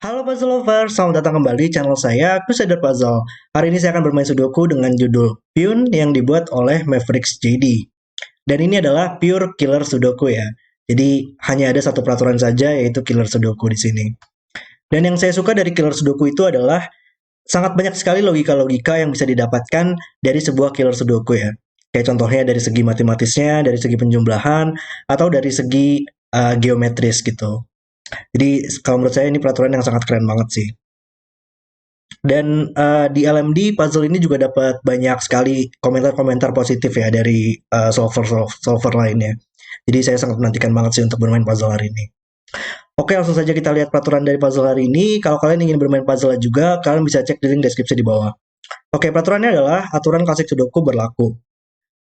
Halo Puzzle Lover, selamat datang kembali di channel saya, Crusader Puzzle. Hari ini saya akan bermain Sudoku dengan judul Pyun yang dibuat oleh Mavericks JD. Dan ini adalah pure killer Sudoku ya. Jadi hanya ada satu peraturan saja yaitu killer Sudoku di sini. Dan yang saya suka dari killer Sudoku itu adalah sangat banyak sekali logika-logika yang bisa didapatkan dari sebuah killer Sudoku ya. Kayak contohnya dari segi matematisnya, dari segi penjumlahan, atau dari segi geometris gitu. Jadi kalau menurut saya ini peraturan yang sangat keren banget sih. Dan di LMD puzzle ini juga dapat banyak sekali komentar-komentar positif ya dari solver lainnya. Jadi saya sangat menantikan banget sih untuk bermain puzzle hari ini. Oke, langsung saja kita lihat peraturan dari puzzle hari ini. Kalau kalian ingin bermain puzzle juga, kalian bisa cek di link deskripsi di bawah. Oke, peraturannya adalah aturan klasik Sudoku berlaku.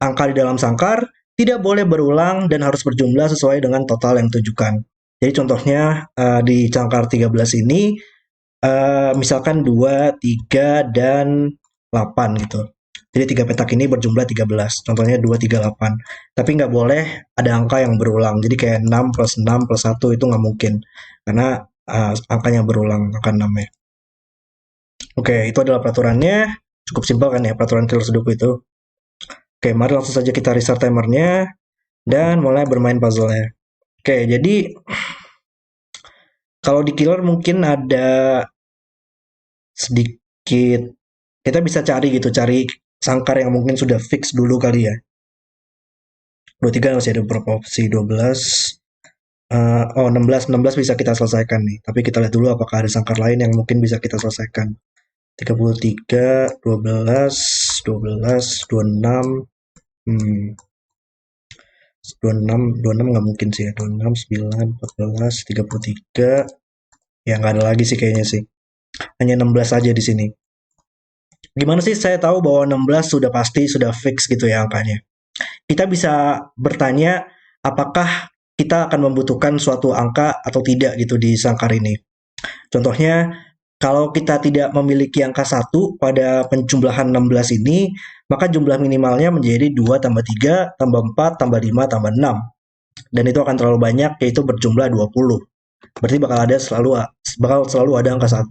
Angka di dalam sangkar tidak boleh berulang dan harus berjumlah sesuai dengan total yang ditujukan. Jadi contohnya di sangkar 13 ini misalkan 2, 3, dan 8 gitu. Jadi 3 petak ini berjumlah 13. Contohnya 2, 3, 8. Tapi nggak boleh ada angka yang berulang. Jadi kayak 6 plus 6 plus 1 itu nggak mungkin. Karena angkanya berulang, angka 6 ya. Oke, itu adalah peraturannya. Cukup simpel kan ya peraturan killer Sudoku itu. Oke, mari langsung saja kita restart timernya dan mulai bermain puzzle-nya. Oke, jadi kalau di killer mungkin ada sedikit kita bisa cari gitu, cari sangkar yang mungkin sudah fix dulu kali ya. 23 masih ada beberapa opsi, 12 16 bisa kita selesaikan nih. Tapi kita lihat dulu apakah ada sangkar lain yang mungkin bisa kita selesaikan. 33, 12, 12, 26, 26 nggak mungkin sih ya. 26, 9, 14, 33. Ya nggak ada lagi sih kayaknya sih. Hanya 16 saja di sini. Gimana sih saya tahu bahwa 16 sudah pasti, sudah fix gitu ya angkanya? Kita bisa bertanya apakah kita akan membutuhkan suatu angka atau tidak gitu di sangkar ini. Contohnya, kalau kita tidak memiliki angka 1 pada penjumlahan 16 ini, maka jumlah minimalnya menjadi 2 tambah 3 tambah 4 tambah 5 tambah 6. Dan itu akan terlalu banyak, yaitu berjumlah 20. Berarti bakal selalu ada angka 1.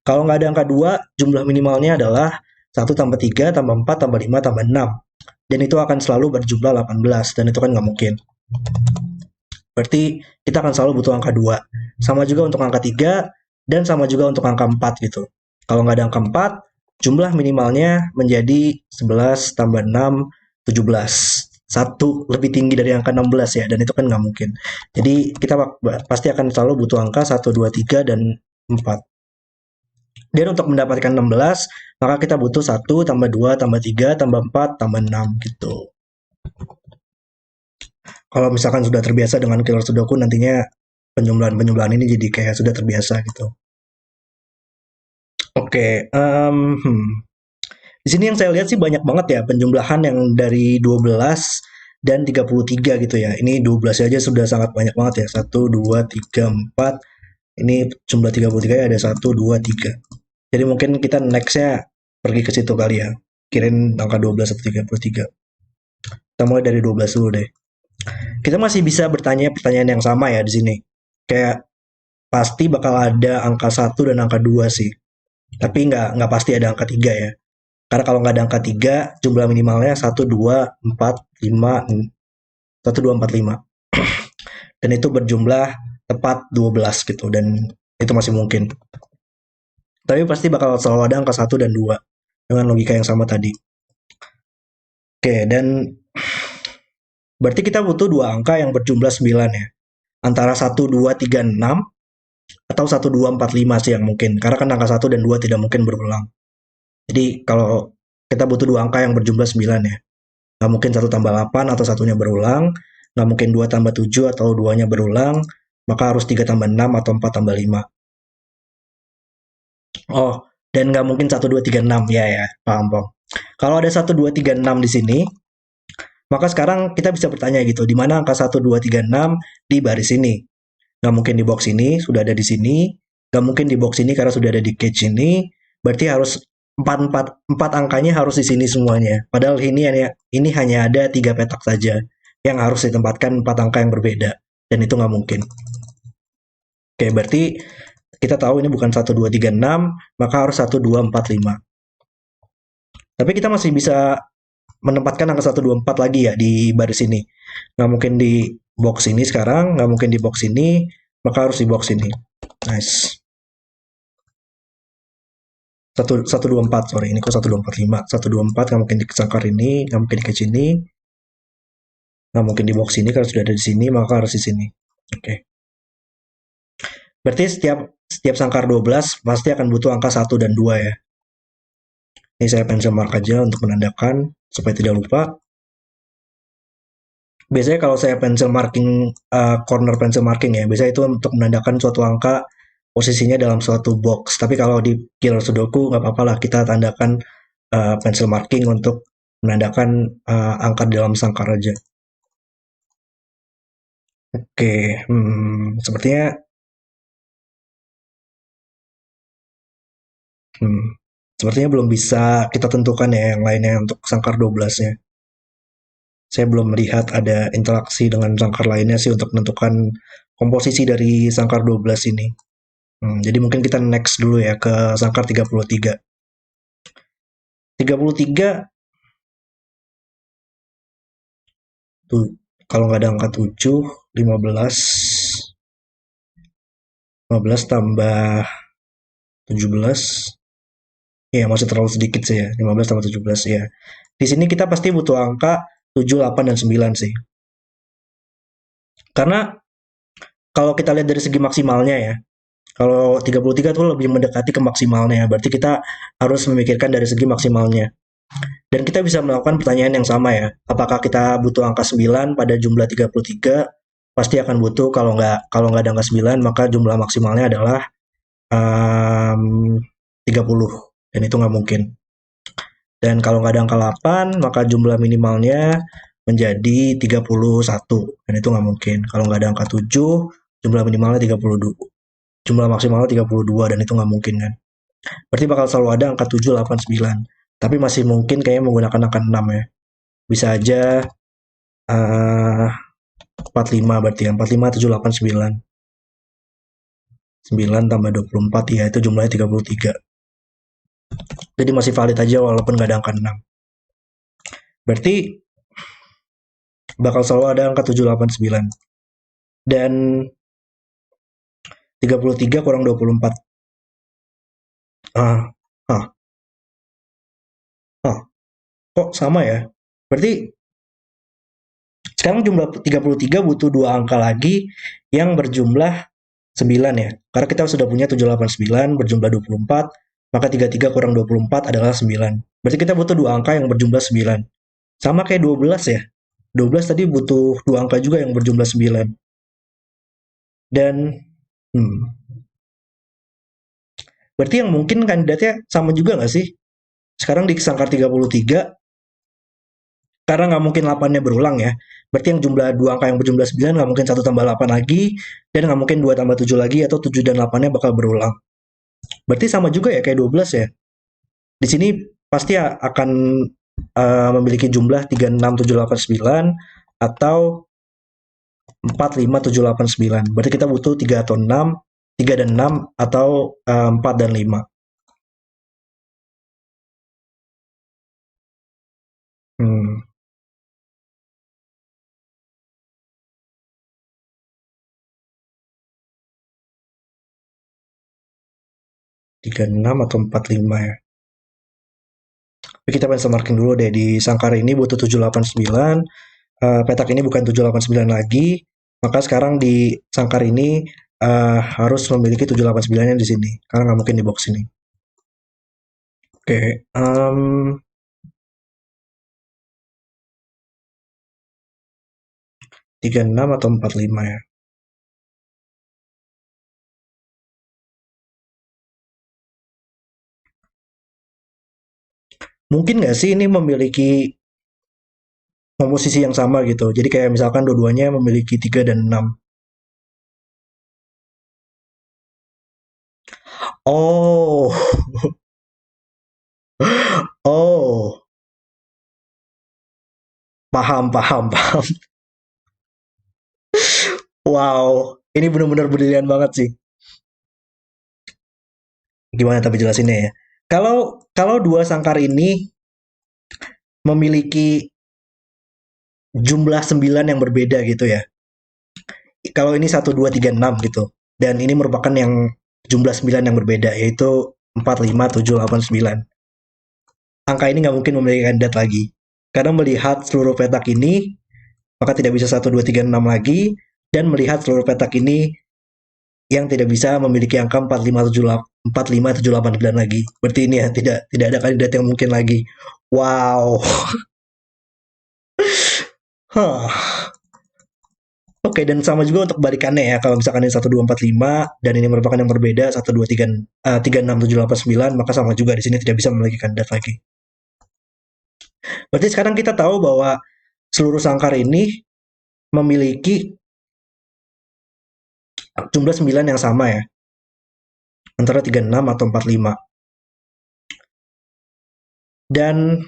Kalau nggak ada angka 2, jumlah minimalnya adalah 1 tambah 3 tambah 4 tambah 5 tambah 6. Dan itu akan selalu berjumlah 18, dan itu kan nggak mungkin. Berarti kita akan selalu butuh angka 2. Sama juga untuk angka 3, dan sama juga untuk angka 4 gitu. Kalau nggak ada angka 4, jumlah minimalnya menjadi 11 tambah 6, 17. Satu lebih tinggi dari angka 16 ya, dan itu kan nggak mungkin. Jadi kita pasti akan selalu butuh angka 1, 2, 3, dan 4. Dan untuk mendapatkan 16, maka kita butuh 1 tambah 2 tambah 3 tambah 4 tambah 6 gitu. Kalau misalkan sudah terbiasa dengan killer Sudoku, nantinya penjumlahan-penjumlahan ini jadi kayak sudah terbiasa gitu. Oke, di sini yang saya lihat sih banyak banget ya penjumlahan yang dari 12 dan 33 gitu ya. Ini 12 aja sudah sangat banyak banget ya. 1, 2, 3, 4. Ini jumlah 33 ya, ada 1, 2, 3. Jadi mungkin kita nextnya pergi ke situ kali ya. Kirim angka 12 atau 33. Kita mulai dari 12 dulu deh. Kita masih bisa bertanya pertanyaan yang sama ya di sini. Kayak pasti bakal ada angka 1 dan angka 2 sih. Tapi nggak pasti ada angka 3 ya. Karena kalau nggak ada angka 3, jumlah minimalnya 1, 2, 4, 5, 1, 2, 4, 5. Dan itu berjumlah tepat 12 gitu. Dan itu masih mungkin. Tapi pasti bakal selalu ada angka 1 dan 2. Dengan logika yang sama tadi. Oke, dan berarti kita butuh dua angka yang berjumlah 9 ya. Antara 1, 2, 3, 6 atau 1, 2, 4, 5 sih yang mungkin. Karena kan angka 1 dan 2 tidak mungkin berulang. Jadi kalau kita butuh dua angka yang berjumlah 9 ya. Nggak mungkin 1 tambah 8 atau satunya berulang. Nggak mungkin 2 tambah 7 atau 2-nya berulang. Maka harus 3 tambah 6 atau 4 tambah 5. Oh, dan nggak mungkin 1, 2, 3, 6. Ya, paham. Kalau ada 1, 2, 3, 6 di sini, maka sekarang kita bisa bertanya gitu, di mana angka 1, 2, 3, 6 di baris ini. Nggak mungkin di box ini, sudah ada di sini. Nggak mungkin di box ini karena sudah ada di cage ini. Berarti harus 4 angkanya harus di sini semuanya. Padahal ini hanya ada 3 petak saja yang harus ditempatkan 4 angka yang berbeda. Dan itu nggak mungkin. Oke, berarti Kita tahu ini bukan 1236, maka harus 1245. Tapi kita masih bisa menempatkan angka 124 lagi ya di baris ini. Nggak mungkin di box ini sekarang, nggak mungkin di box ini, maka harus di box ini. Nice. 124, sorry, ini kok 1245. 124 nggak mungkin di sangkar ini, nggak mungkin di catch ini, nggak mungkin di box ini karena sudah ada di sini, maka harus di sini. Oke. Okay. Berarti setiap sangkar 12 pasti akan butuh angka 1 dan 2 ya. Ini saya pencil mark aja untuk menandakan supaya tidak lupa. Biasanya kalau saya pencil marking, corner pencil marking ya, biasanya itu untuk menandakan suatu angka posisinya dalam suatu box. Tapi kalau di killer sudoku nggak apa-apa lah kita tandakan pencil marking untuk menandakan angka dalam sangkar aja. Oke, sepertinya sepertinya belum bisa kita tentukan ya yang lainnya untuk sangkar 12-nya. Saya belum melihat ada interaksi dengan sangkar lainnya sih untuk menentukan komposisi dari sangkar 12 ini. Jadi mungkin kita next dulu ya ke sangkar 33. 33 tuh kalau nggak ada angka 7, 15, 15 tambah 17, ya masih terlalu sedikit sih ya, 15 tambah 17 ya. Di sini kita pasti butuh angka 7, 8, dan 9 sih. Karena kalau kita lihat dari segi maksimalnya ya, kalau 33 itu lebih mendekati ke maksimalnya, berarti kita harus memikirkan dari segi maksimalnya. Dan kita bisa melakukan pertanyaan yang sama ya, apakah kita butuh angka 9 pada jumlah 33? Pasti akan butuh. Kalau nggak ada angka 9, maka jumlah maksimalnya adalah 30, dan itu nggak mungkin. Dan kalau nggak ada angka 8, maka jumlah minimalnya menjadi 31, dan itu nggak mungkin. Kalau nggak ada angka 7, jumlah minimalnya 32. Jumlah maksimalnya 32, dan itu nggak mungkin kan. Berarti bakal selalu ada angka 7, 8, 9. Tapi masih mungkin kayaknya menggunakan angka 6 ya. Bisa aja 45 berarti ya. 45, 7, 8, 9. 9 tambah 24 ya, itu jumlahnya 33. Jadi masih valid aja walaupun nggak ada angka 6. Berarti bakal selalu ada angka 7, 8, 9. Dan 33 kurang 24. Ah, ah, ah. Kok sama ya? Berarti sekarang jumlah 33 butuh dua angka lagi yang berjumlah 9 ya. Karena kita sudah punya 789 berjumlah 24, maka 33 kurang 24 adalah 9. Berarti kita butuh dua angka yang berjumlah 9. Sama kayak 12 ya. 12 tadi butuh dua angka juga yang berjumlah 9. Dan hmm, berarti yang mungkin kandidatnya sama juga nggak sih? Sekarang di sangkar 33, karena nggak mungkin 8-nya berulang ya. Berarti yang jumlah dua angka yang berjumlah 9 nggak mungkin 1 tambah 8 lagi, dan nggak mungkin 2 tambah 7 lagi, atau 7 dan 8-nya bakal berulang. Berarti sama juga ya kayak 12 ya. Di sini pasti akan memiliki jumlah 3, 6, 7, 8, 9, atau 4, 5, 7, 8, 9. Berarti kita butuh 3 atau 6, 3 dan 6, atau 4 dan 5. 3, 6, atau 4, 5 ya. Tapi kita pencil marking dulu deh. Di sangkar ini butuh 7, 8, 9. Petak ini bukan 7, 8, 9 lagi. Maka sekarang di sangkar ini harus memiliki 7, 8, 9-nya di sini. Karena nggak mungkin di box ini. Oke. 3, 6, atau 4, 5 ya. Mungkin nggak sih ini memiliki komposisi yang sama gitu. Jadi kayak misalkan dua-duanya memiliki 3 dan 6. Oh, oh, paham, paham, paham. Wow, ini benar-benar brilian banget sih. Gimana tapi jelasinnya ya? Kalau kalau dua sangkar ini memiliki jumlah 9 yang berbeda gitu ya. Kalau ini 1, 2, 3, 6 gitu. Dan ini merupakan yang jumlah 9 yang berbeda, yaitu 4, 5, 7, 8, 9. Angka ini nggak mungkin memiliki kandidat lagi. Karena melihat seluruh petak ini, maka tidak bisa 1, 2, 3, 6 lagi. Dan melihat seluruh petak ini, yang tidak bisa memiliki angka 4, 5, 7, 8, 9 lagi. Berarti ini ya, tidak ada kandidat yang mungkin lagi. Wow. Huh. Oke, dan sama juga untuk balikannya ya. Kalau misalkan ini 1, 2, 4, 5 dan ini merupakan yang berbeda 1, 2, 3, 6, 7, 8, 9, maka sama juga di sini tidak bisa memiliki kandidat lagi. Berarti sekarang kita tahu bahwa seluruh sangkar ini memiliki jumlah 9 yang sama ya. Antara 36 atau 45. Dan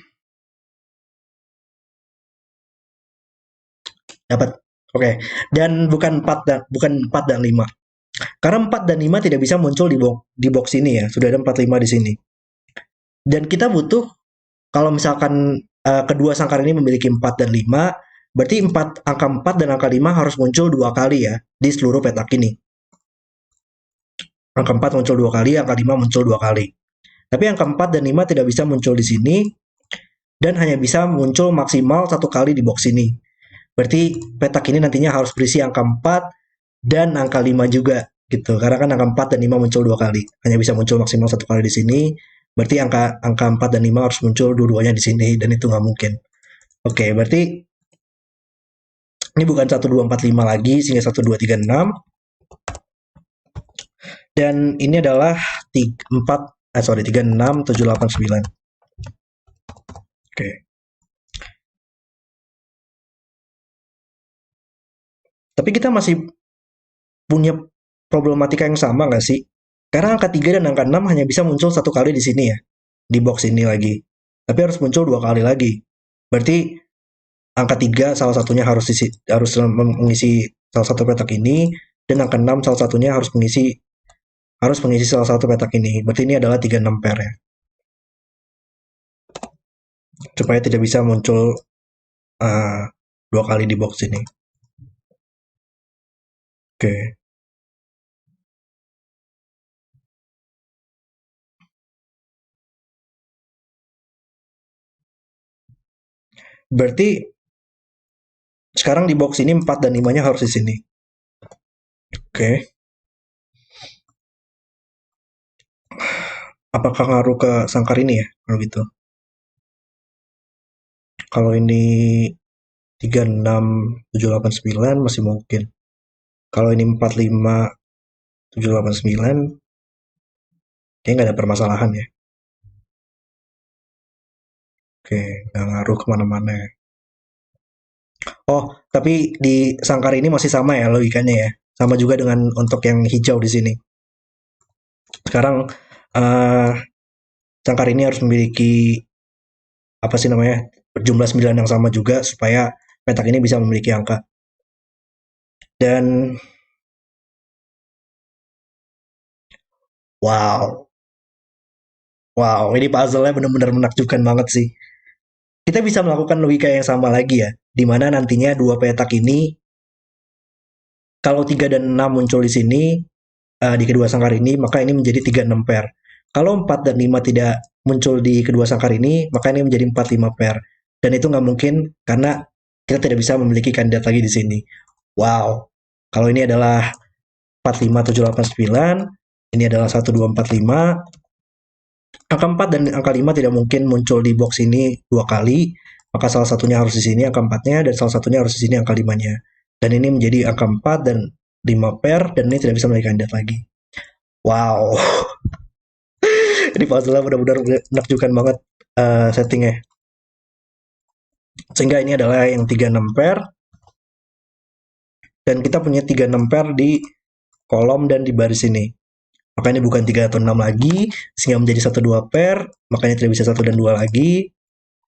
dapat. Oke. Dan bukan 4 dan 5. Karena 4 dan 5 tidak bisa muncul di box ini ya. Sudah ada 45 di sini. Dan kita butuh kalau misalkan kedua sangkar ini memiliki 4 dan 5, berarti angka 4 dan angka 5 harus muncul dua kali ya di seluruh petak ini. Angka 4 muncul dua kali, angka 5 muncul dua kali. Tapi angka 4 dan 5 tidak bisa muncul di sini dan hanya bisa muncul maksimal satu kali di box ini. Berarti petak ini nantinya harus berisi angka 4 dan angka 5 juga gitu. Karena kan angka 4 dan 5 muncul dua kali. Hanya bisa muncul maksimal satu kali di sini. Berarti angka 4 dan 5 harus muncul dua-duanya di sini dan itu nggak mungkin. Oke, berarti ini bukan 1, 2, 4, 5 lagi, sehingga 1, 2, 3, 6. Dan ini adalah 3, 6, 7, 8, 9. Oke. Tapi kita masih punya problematika yang sama nggak sih? Karena angka 3 dan angka 6 hanya bisa muncul satu kali di sini ya. Di box ini lagi. Tapi harus muncul dua kali lagi. Berarti angka 3 salah satunya harus mengisi salah satu petak ini. Dan angka 6 salah satunya harus mengisi salah satu petak ini. Berarti ini adalah 3, 6 pair ya. Supaya tidak bisa muncul dua kali di box ini. Oke. Berarti sekarang di box ini 4 dan 5-nya harus di sini. Oke. Apakah ngaruh ke sangkar ini ya? Kalau gitu. Kalau ini 3, 6, 7, 8, 9 masih mungkin. Kalau ini 4, 5, 7, 8, 9 kayaknya nggak ada permasalahan ya. Oke, nggak ngaruh kemana-mana ya. Oh, tapi di sangkar ini masih sama ya logikanya ya. Sama juga dengan untuk yang hijau di sini. Sekarang sangkar ini harus memiliki apa sih namanya jumlah 9 yang sama juga supaya petak ini bisa memiliki angka. Dan wow, wow, ini puzzle-nya benar-benar menakjubkan banget sih. Kita bisa melakukan logika yang sama lagi ya, di mana nantinya dua petak ini kalau 3 dan 6 muncul di sini di kedua sangkar ini, maka ini menjadi 3, 6 pair. Kalau 4 dan 5 tidak muncul di kedua sangkar ini, maka ini menjadi 4, 5 pair. Dan itu nggak mungkin karena kita tidak bisa memiliki kandidat lagi di sini. Wow. Kalau ini adalah 4, 5, 7, 8, 9. Ini adalah 1, 2, 4, 5. Angka 4 dan angka 5 tidak mungkin muncul di box ini dua kali. Maka salah satunya harus di sini angka 4-nya dan salah satunya harus di sini angka 5-nya. Dan ini menjadi angka 4 dan 5 pair dan ini tidak bisa memiliki kandidat lagi. Wow. Ini puzzle-nya benar-benar menakjubkan banget settingnya. Sehingga ini adalah yang 3, 6 pair. Dan kita punya 3, 6 pair di kolom dan di baris ini. Maka ini bukan 3 atau 6 lagi, sehingga menjadi 1, 2 pair, makanya tidak bisa 1 dan 2 lagi.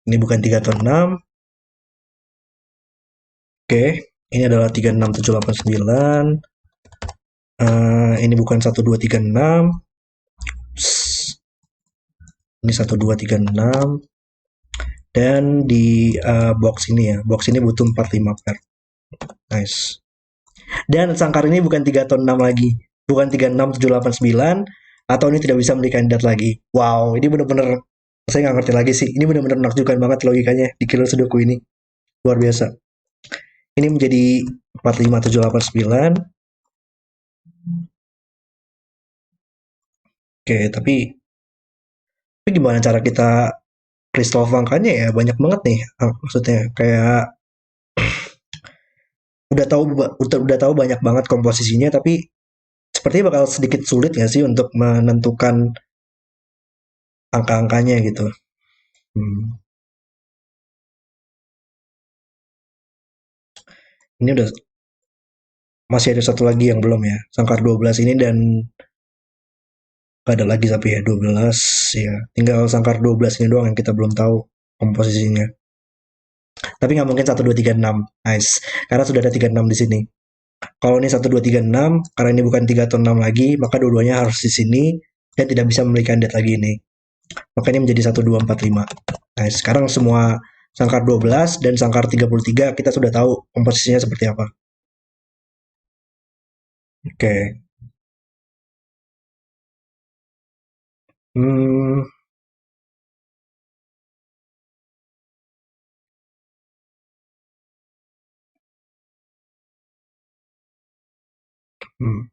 Ini bukan 3 atau 6. Oke, ini adalah 3, 6, 7, 8, 9. Ini bukan 1, 2, 3, 6. Ini 1236. Dan di box ini ya, box ini butuh 45 per. Nice. Dan sangkar ini bukan 3 atau 6 lagi. Bukan 36789 atau ini tidak bisa membeli kandidat lagi. Wow, ini benar-benar saya nggak ngerti lagi sih. Ini benar-benar menakjubkan banget logikanya di Killer Sudoku ini. Luar biasa. Ini menjadi 45789. Oke, tapi gimana cara kita Crystal angkanya ya banyak banget nih. Maksudnya kayak udah tahu banyak banget komposisinya tapi sepertinya bakal sedikit sulit nggak sih untuk menentukan angka-angkanya gitu. Hmm. Ini udah masih ada satu lagi yang belum ya. Sangkar 12 ini dan gak ada lagi tapi ya 12 ya. Tinggal sangkar 12 ini doang yang kita belum tahu komposisinya. Tapi nggak mungkin 1236. Nice. Karena sudah ada 36 di sini. Kalau ini 1236 karena ini bukan 3 atau 6 lagi, maka dua-duanya harus di sini dan tidak bisa memberikan kandidat lagi ini. Maka ini menjadi 1245. Nice. Sekarang semua sangkar 12 dan sangkar 33 kita sudah tahu komposisinya seperti apa. Oke. Okay. Hmm, hmm.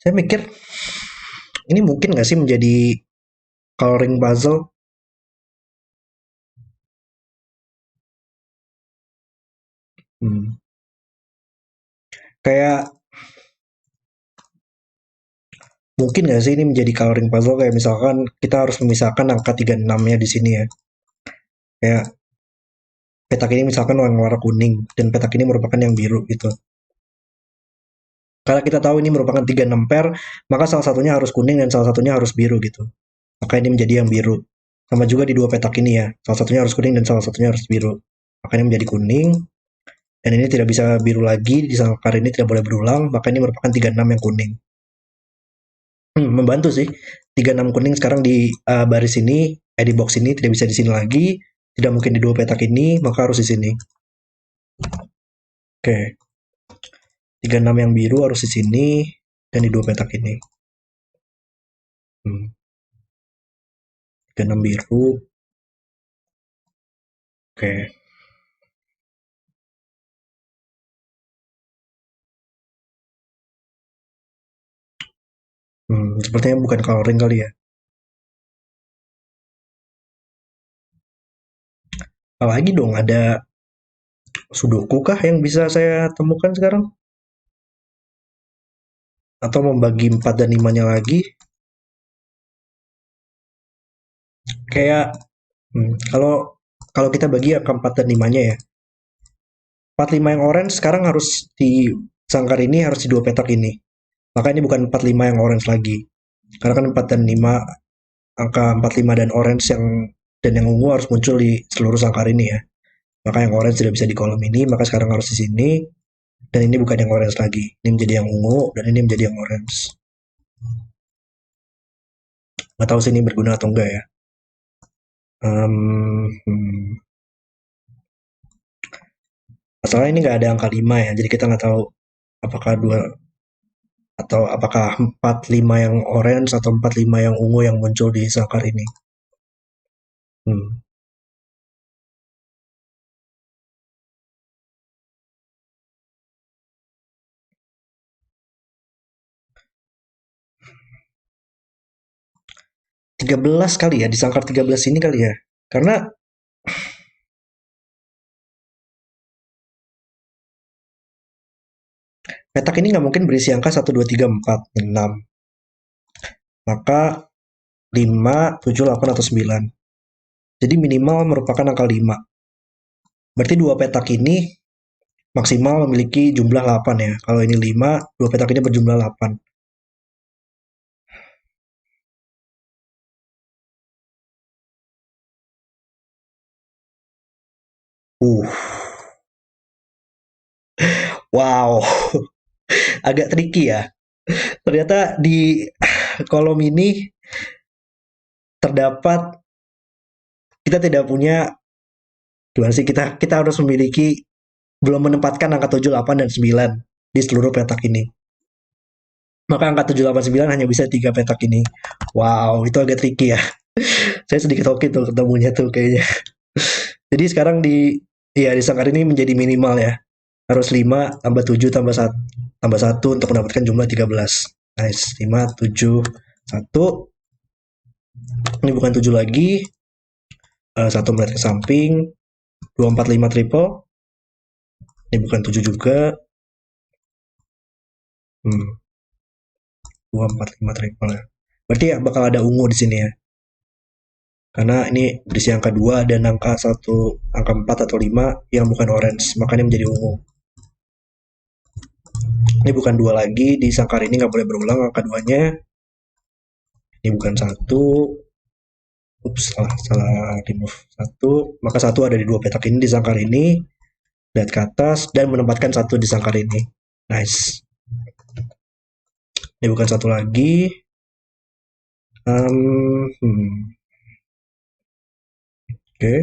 Saya mikir ini mungkin nggak sih menjadi coloring puzzle. Hmm. Kayak mungkin nggak sih ini menjadi coloring puzzle kayak misalkan kita harus memisahkan angka 36-nya di sini ya. Kayak petak ini misalkan yang warna kuning dan petak ini merupakan yang biru gitu. Karena kita tahu ini merupakan 36 pair, maka salah satunya harus kuning dan salah satunya harus biru gitu. Maka ini menjadi yang biru. Sama juga di dua petak ini ya. Salah satunya harus kuning dan salah satunya harus biru. Maka ini menjadi kuning dan ini tidak bisa biru lagi. Di sangkar ini tidak boleh berulang, maka ini merupakan 36 yang kuning. Membantu sih. 36 kuning sekarang di baris ini, di box ini tidak bisa di sini lagi. Tidak mungkin di dua petak ini, maka harus di sini. Oke. 36 yang biru harus di sini dan di dua petak ini. 36 biru. Oke. Sepertinya bukan coloring kali ya. Apalagi dong ada sudoku kah yang bisa saya temukan sekarang? Atau membagi 4 dan 5-nya lagi? Kayak kalau kalau kita bagi angka 4 dan 5-nya ya. 45 yang orange sekarang harus di sangkar ini harus di dua petak ini. Maka ini bukan 45 yang orange lagi. Karena kan 4 dan 5 angka 45 dan orange yang ungu harus muncul di seluruh sangkar ini ya. Maka yang orange tidak bisa di kolom ini, maka sekarang harus di sini. Dan ini bukan yang orange lagi. Ini menjadi yang ungu dan ini menjadi yang orange. Nggak tahu sih ini berguna atau enggak ya. Hmm. Masalahnya ini nggak ada angka 5 ya, jadi kita nggak tahu apakah dua atau apakah 45 yang orange atau 45 yang ungu yang muncul di sangkar ini. Hmm. 13 kali ya, di sangkar 13 ini kali ya. Karena petak ini nggak mungkin berisi angka 1, 2, 3, 4, 6. Maka 5, 7, 8, atau 9. Jadi minimal merupakan angka 5. Berarti dua petak ini maksimal memiliki jumlah 8 ya. Kalau ini 5, dua petak ini berjumlah 8. Uh, Wow, agak tricky ya. Ternyata di kolom ini terdapat kita tidak punya gimana sih kita kita harus memiliki belum menempatkan angka 7, 8 dan 9 di seluruh petak ini. Maka angka 7, 8, 9 hanya bisa 3 petak ini. Wow, itu agak tricky ya. Saya sedikit hoki tuh ketemunya tuh kayaknya. Jadi sekarang di sangkar ini menjadi minimal ya. Harus 5 tambah 7 tambah satu untuk mendapatkan jumlah 13. Nice. 5 7 1. Ini bukan 7 lagi. Satu melihat ke samping. 2 4 5 triple. Ini bukan 7 juga. 2 4 5 triple ya. Berarti ya bakal ada ungu di sini ya. Karena ini berisi angka 2 dan angka 1, angka 4 atau 5 yang bukan orange, makanya menjadi ungu. Ini bukan 2 lagi, di sangkar ini nggak boleh berulang angka 2-nya. Ini bukan 1. Ups, salah remove 1. Maka 1 ada di 2 petak ini di sangkar ini. Lihat ke atas dan menempatkan 1 di sangkar ini. Nice. Ini bukan 1 lagi. Oke.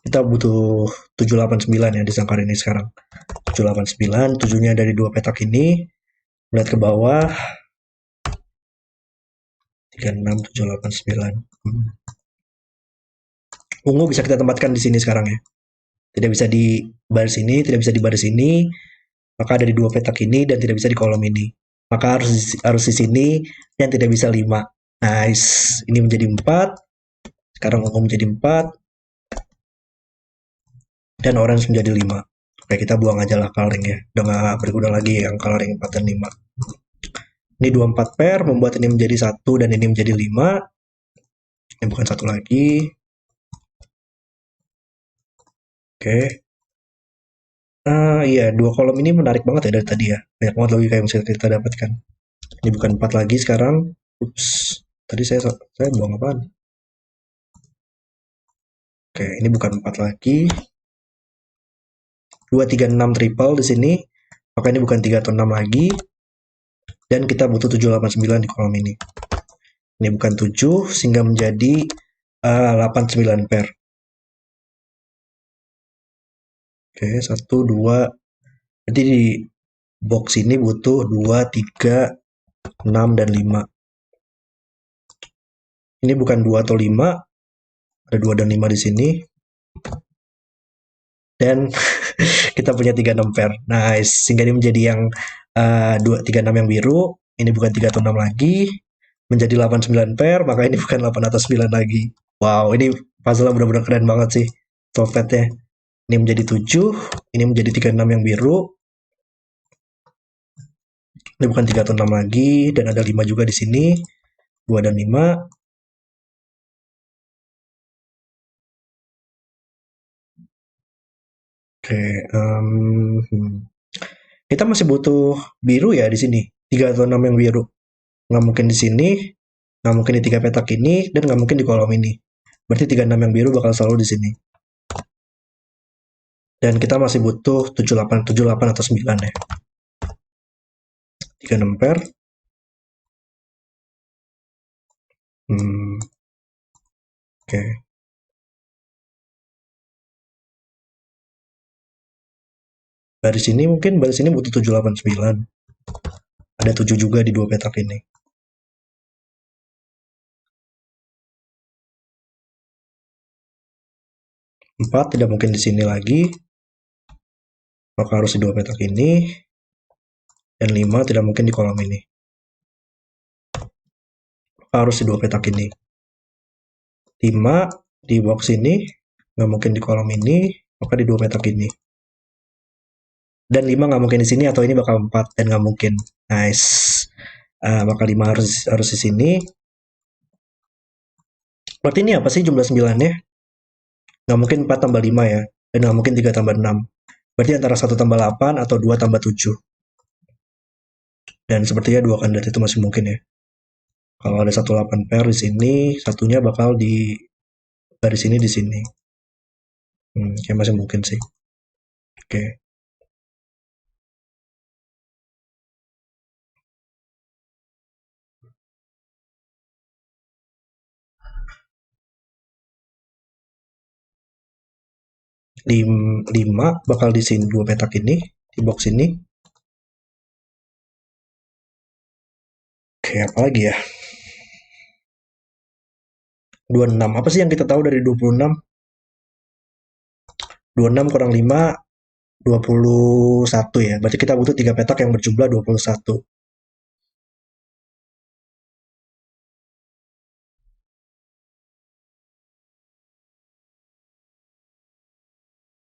Kita butuh 789 ya di sangkar ini sekarang. 789, 7-nya dari 2 petak ini. Lihat ke bawah. 36, 7, 8, 9. Ungu bisa kita tempatkan di sini sekarang ya. Tidak bisa di baris ini, tidak bisa di baris ini. Maka ada di 2 petak ini dan tidak bisa di kolom ini. Maka harus di sini yang tidak bisa 5. Nice. Ini menjadi 4. Sekarang ungu menjadi 4. Dan orange menjadi 5. Oke, kita buang aja lah coloring ya. Udah nggak berguna lagi yang coloring 4 dan 5. Ini 24 pair, membuat ini menjadi 1 dan ini menjadi 5. Ini bukan 1 lagi. Oke. Iya, 2 kolom ini menarik banget ya dari tadi ya. Banyak banget logika yang bisa kita dapatkan. Ini bukan 4 lagi sekarang. Ups. Tadi saya buang apaan? Oke, ini bukan 4 lagi. 2, 3, 6 triple di sini. Maka ini bukan 3 atau 6 lagi. Dan kita butuh 7, 8, 9 di kolom ini. Ini bukan 7, sehingga menjadi 8, 9 pair. Oke, 1, 2. Berarti di box ini butuh 2, 3, 6, dan 5. Ini bukan 2 atau 5. Ada 2 dan 5 di sini. Dan kita punya 3, 6 pair. Nice. Sehingga ini menjadi yang 2, 3, 6 yang biru. Ini bukan 3 atau 6 lagi. Menjadi 8, 9 pair. Maka ini bukan 8 atau 9 lagi. Wow, ini puzzle benar-benar keren banget sih. Solvednya. Ini menjadi 7. Ini menjadi 3, 6 yang biru. Ini bukan 3 atau 6 lagi. Dan ada 5 juga di sini. 2 dan 5. Oke. Kita masih butuh biru ya di sini. 3 atau 6 yang biru. Nggak mungkin di sini. Nggak mungkin di 3 petak ini. Dan nggak mungkin di kolom ini. Berarti 3, 6 yang biru bakal selalu di sini. Dan kita masih butuh 7, 8 atau 9 ya. 3, 6 pair. Oke. Baris ini mungkin baris ini butuh 7, 8, 9. Ada 7 juga di 2 petak ini. 4 tidak mungkin di sini lagi. Maka harus di 2 petak ini. Dan 5 tidak mungkin di kolom ini. Maka harus di 2 petak ini. 5 di box ini. Nggak mungkin di kolom ini. Maka di 2 petak ini. Dan 5 nggak mungkin di sini atau ini bakal 4 dan nggak mungkin. Nice. Maka 5 harus di sini. Berarti ini apa sih jumlah 9-nya? Nggak mungkin 4 tambah 5 ya. Dan nggak mungkin 3 tambah 6. Berarti antara 1 tambah 8 atau 2 tambah 7. Dan sepertinya 2 kandidat itu masih mungkin ya. Kalau ada 1, 8 pair di sini, satunya bakal di garis ini di sini. Kayak masih mungkin sih. Oke. Lima bakal di sini, dua petak ini di box ini. Oke, apa lagi ya? 26. Apa sih yang kita tahu dari 26? 26 kurang 5, 21 ya. Berarti kita butuh 3 petak yang berjumlah 21.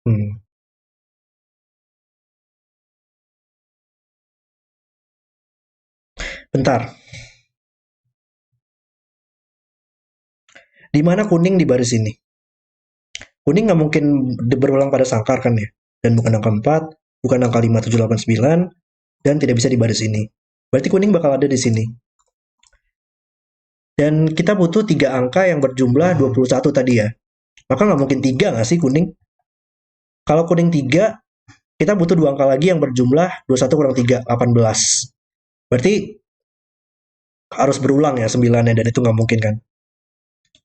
Hmm. Bentar. Di mana kuning di baris ini? Kuning nggak mungkin berulang pada sangkar kan ya? Dan bukan angka 4, bukan angka 5, 7, 8, 9, dan tidak bisa di baris ini. Berarti kuning bakal ada di sini. Dan kita butuh 3 angka yang berjumlah 21 tadi ya. Maka nggak mungkin 3 nggak sih kuning? Kalau kuning 3, kita butuh 2 angka lagi yang berjumlah 21 kurang 3, 18. Berarti harus berulang ya 9-nya, dan itu nggak mungkin kan?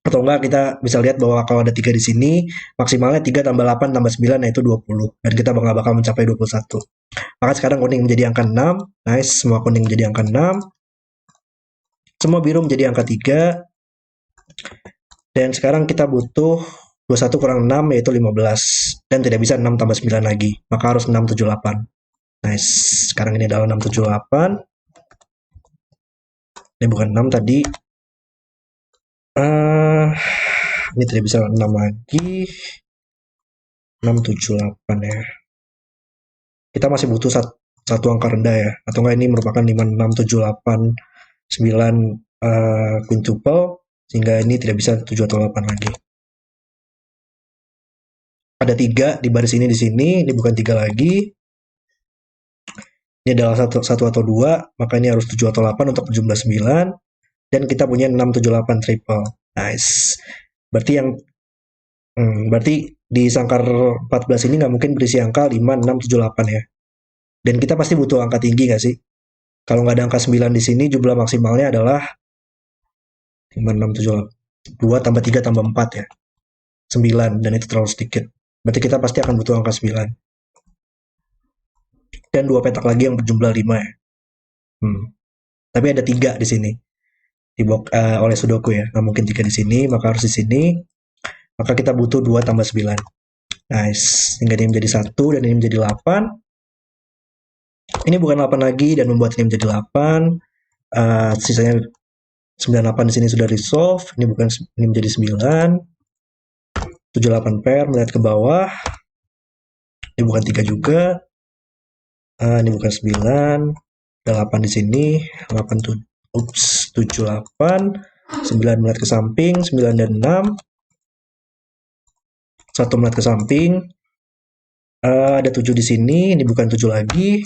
Atau enggak kita bisa lihat bahwa kalau ada 3 di sini, maksimalnya 3 tambah 8 tambah 9 yaitu 20. Dan kita nggak bakal mencapai 21. Maka sekarang kuning menjadi angka 6. Nice, semua kuning menjadi angka 6. Semua biru menjadi angka 3. Dan sekarang kita butuh 21 kurang 6 yaitu 15. Dan tidak bisa 6 tambah 9 lagi. Maka harus 6, 7, 8. Nice. Sekarang ini adalah 6, 7, 8. Ini bukan 6 tadi. Ini tidak bisa 6 lagi. 6, 7, 8 ya. Kita masih butuh satu angka rendah ya. Atau enggak ini merupakan 5, 6, 7, 8, 9 quintuple. Sehingga ini tidak bisa 7 atau 8 lagi. Ada 3 di baris ini di sini. Ini bukan 3 lagi. Ini adalah satu atau 2. Maka ini harus 7 atau 8 untuk jumlah 9. Dan kita punya 6, 7, 8 triple. Nice. Berarti di sangkar 14 ini nggak mungkin berisi angka 5, 6, 7, 8 ya. Dan kita pasti butuh angka tinggi nggak sih? Kalau nggak ada angka 9 di sini, jumlah maksimalnya adalah 5, 6, 7, 8. 2 tambah 3 tambah 4 ya. 9, dan itu terlalu sedikit. Berarti kita pasti akan butuh angka 9. Dan 2 petak lagi yang berjumlah 5 ya. Tapi ada 3 di sini. Oleh Sudoku ya. Nggak mungkin 3 di sini, maka harus di sini. Maka kita butuh 2 tambah 9. Nice. Sehingga ini menjadi 1 dan ini menjadi 8. Ini bukan 8 lagi dan membuat ini menjadi 8. Sisanya 98 di sini sudah resolve. Ini menjadi 9. 78 pair melihat ke bawah. Ini bukan 3 juga. Ini bukan 9. Ada 8 di sini. 8 7. 8. 9 melihat ke samping. 9 dan 6. 1 melihat ke samping. Ada 7 di sini. Ini bukan 7 lagi.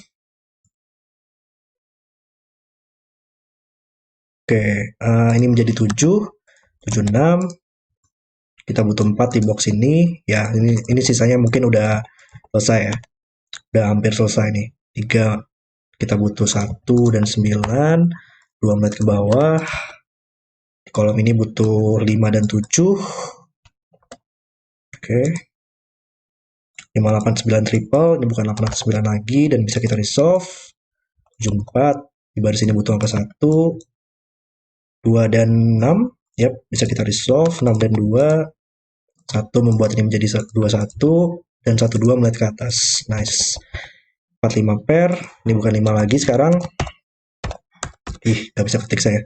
Oke, ini menjadi 7. 7, 6. Kita butuh 4 di box ini. Ya, ini sisanya mungkin udah selesai ya. Udah hampir selesai nih. 3 kita butuh 1 dan 9. 2 melihat ke bawah. Di kolom ini butuh 5 dan 7. Oke. 5, 8, 9 triple. Ini bukan 8 atau 9 lagi. Dan bisa kita resolve. 7, 4. Di baris ini butuh angka 1. 2 dan 6. Yap, bisa kita resolve. 6 dan 2. 1 membuat ini menjadi 21. Dan 1, 2 melihat ke atas. Nice. 4, 5 pair. Ini bukan 5 lagi sekarang. Gak bisa ketik saya.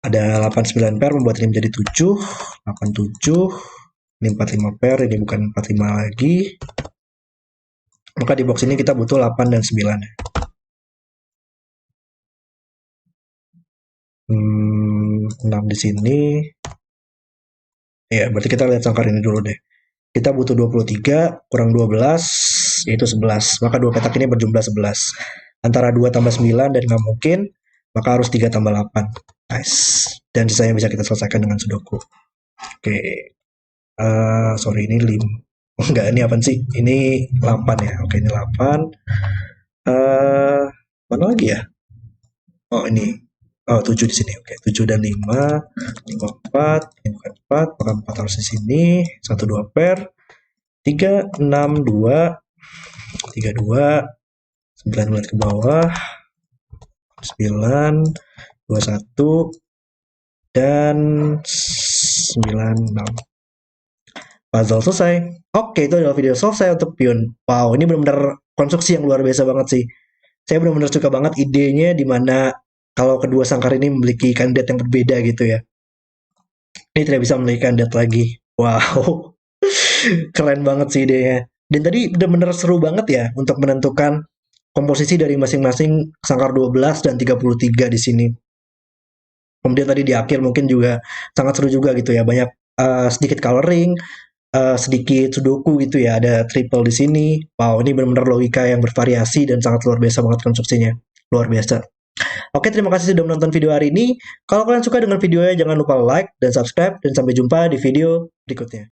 Ada 8, 9 pair membuat ini menjadi 7. 8, 7. Ini 4, 5 pair. Ini bukan 4, 5 lagi. Maka di box ini kita butuh 8 dan 9. 6 di sini. Ya, berarti kita lihat sangkar ini dulu deh. Kita butuh 23 kurang 12, yaitu 11. Maka 2 petak ini berjumlah 11. Antara 2 tambah 9 dan nggak mungkin, maka harus 3 tambah 8. Nice. Dan sisanya bisa kita selesaikan dengan Sudoku. Oke. Sorry, ini Oh, enggak, ini apa sih? Ini 8 ya. Oke, ini 8. Eh, mana lagi ya? Oh, ini. Oh, 7 di sini. Oke, 7 dan 5. 5 4, ini bukan 4, maka 4 harus di sini. 1 2 pair. 3 6 2, 3 2, 9 bulat ke bawah. 9 2 1 dan 9 6. Puzzle selesai. Oke, itu adalah video selesai untuk pion. Wow, ini benar-benar konstruksi yang luar biasa banget sih. Saya benar-benar suka banget idenya di mana kalau kedua sangkar ini memiliki kandidat yang berbeda gitu ya. Ini tidak bisa memiliki kandidat lagi. Wow, keren banget sih idenya. Dan tadi benar-benar seru banget ya untuk menentukan komposisi dari masing-masing sangkar 12 dan 33 di sini. Kemudian tadi di akhir mungkin juga sangat seru juga gitu ya. Banyak sedikit coloring, sedikit sudoku gitu ya. Ada triple di sini. Wow, ini benar-benar logika yang bervariasi dan sangat luar biasa banget konstruksinya. Luar biasa. Oke, terima kasih sudah menonton video hari ini. Kalau kalian suka dengan videonya, jangan lupa like dan subscribe. Dan sampai jumpa di video berikutnya.